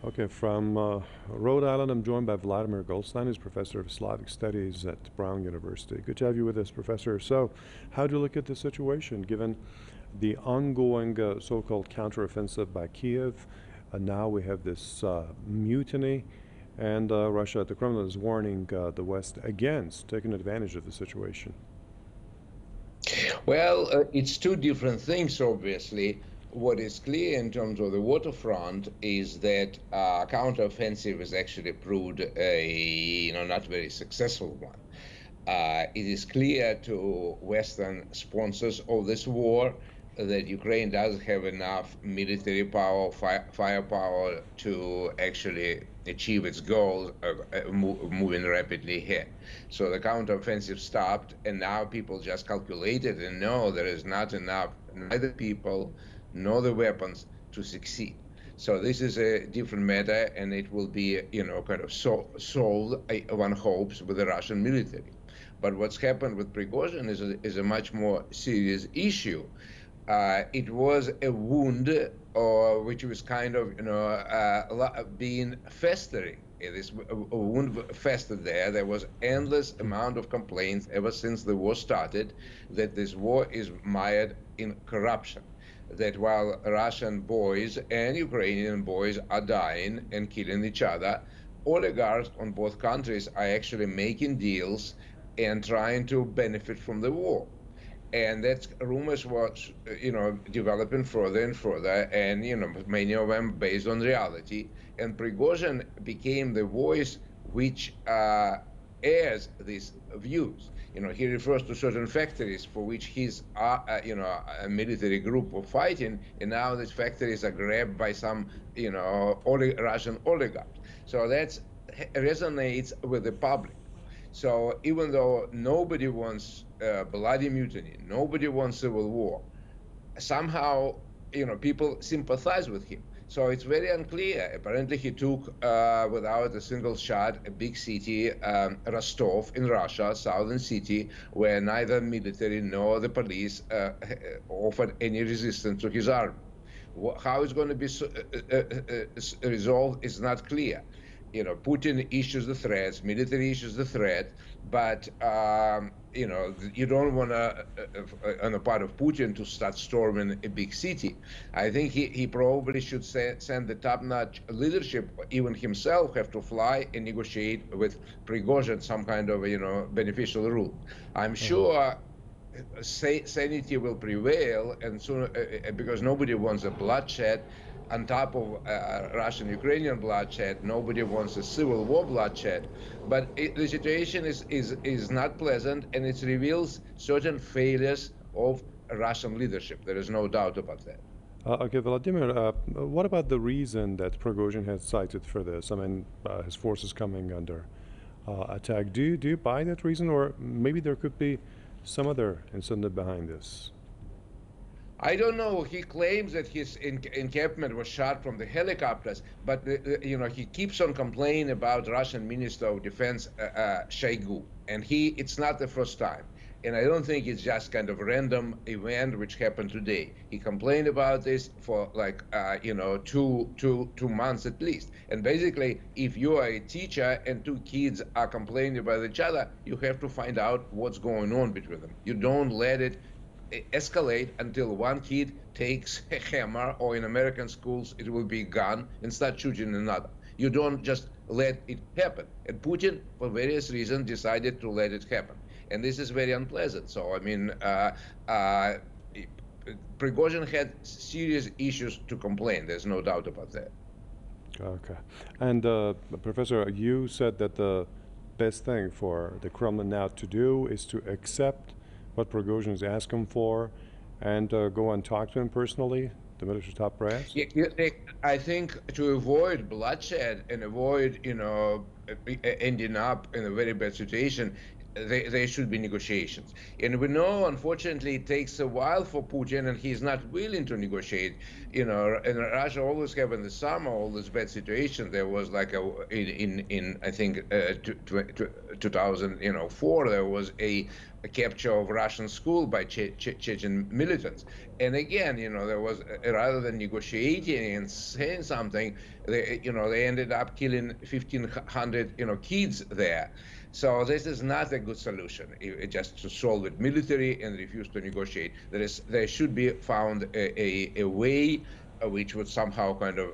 Okay, from Rhode Island, I'm joined by Vladimir Goldstein, who's professor of Slavic Studies at Brown University. Good to have you with us, Professor. So, how do you look at the situation given the ongoing so-called counteroffensive by Kiev? Now we have this mutiny, and Russia, the Kremlin, is warning the West against taking advantage of the situation. Well, it's two different things, obviously. What is clear in terms of the waterfront is that counteroffensive has actually proved not very successful one. It is clear to Western sponsors of this war that Ukraine doesn't have enough military power, firepower to actually achieve its goals, moving rapidly ahead. So the counteroffensive stopped, and now people just calculated and know there is not enough, neither people nor the weapons to succeed. So this is a different matter, and it will be, kind of solved, one hopes, with the Russian military. But what's happened with Prigozhin is a much more serious issue. It was a wound, which was kind of, being festering. This wound festered there. There was endless amount of complaints ever since the war started that this war is mired in corruption. That while Russian boys and Ukrainian boys are dying and killing each other, oligarchs on both countries are actually making deals and trying to benefit from the war. And that rumors was, developing further and further, and many of them based on reality. And Prigozhin became the voice which airs these views. He refers to certain factories for which his, a military group of fighting, and now these factories are grabbed by some, Russian oligarchs. So that resonates with the public. So even though nobody wants bloody mutiny, nobody wants civil war, somehow, people sympathize with him. So it's very unclear. Apparently, he took, without a single shot, a big city, Rostov in Russia, southern city, where neither military nor the police offered any resistance to his army. How it's going to be resolved is not clear. Putin issues the threats, military issues the threat, but you don't want to, on the part of Putin, to start storming a big city. I think he probably should send the top-notch leadership, even himself, have to fly and negotiate with Prigozhin some kind of, beneficial rule. I'm sure sanity will prevail, and soon, because nobody wants a bloodshed on top of Russian-Ukrainian bloodshed. Nobody wants a civil war bloodshed, but the situation is not pleasant, and it reveals certain failures of Russian leadership. There is no doubt about that. Okay, Vladimir, what about the reason that Prigozhin has cited for this? I mean, his forces coming under attack. Do you buy that reason, or maybe there could be some other incident behind this? I don't know. He claims that his encampment was shot from the helicopters, but he keeps on complaining about Russian Minister of Defense Shoigu, and it's not the first time. And I don't think it's just kind of a random event which happened today. He complained about this for like 2 months at least. And basically, if you are a teacher and two kids are complaining about each other, you have to find out what's going on between them. You don't let it escalate until one kid takes a hammer, or in American schools it will be a gun, and start shooting another. You don't just let it happen. And Putin, for various reasons, decided to let it happen. And this is very unpleasant. So, I mean, Prigozhin had serious issues to complain. There's no doubt about that. Okay. And Professor, you said that the best thing for the Kremlin now to do is to accept what Prigozhin is asking for and go and talk to him personally, the military top brass? I think to avoid bloodshed and avoid, ending up in a very bad situation, there should be negotiations. And we know, unfortunately, it takes a while for Putin, and he's not willing to negotiate. And Russia always have in the summer all this bad situation. There was like in I think 2004, there was a capture of Russian school by Chechen militants. And again, there was rather than negotiating and saying something, they ended up killing 1,500 kids there. So this is not a good solution. Just to solve it military and refuse to negotiate. There should be found a way which would somehow kind of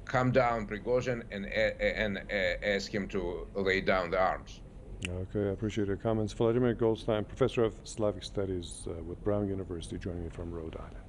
calm down Prigozhin and ask him to lay down the arms. Okay, I appreciate your comments. Vladimir Goldstein, professor of Slavic Studies with Brown University, joining me from Rhode Island.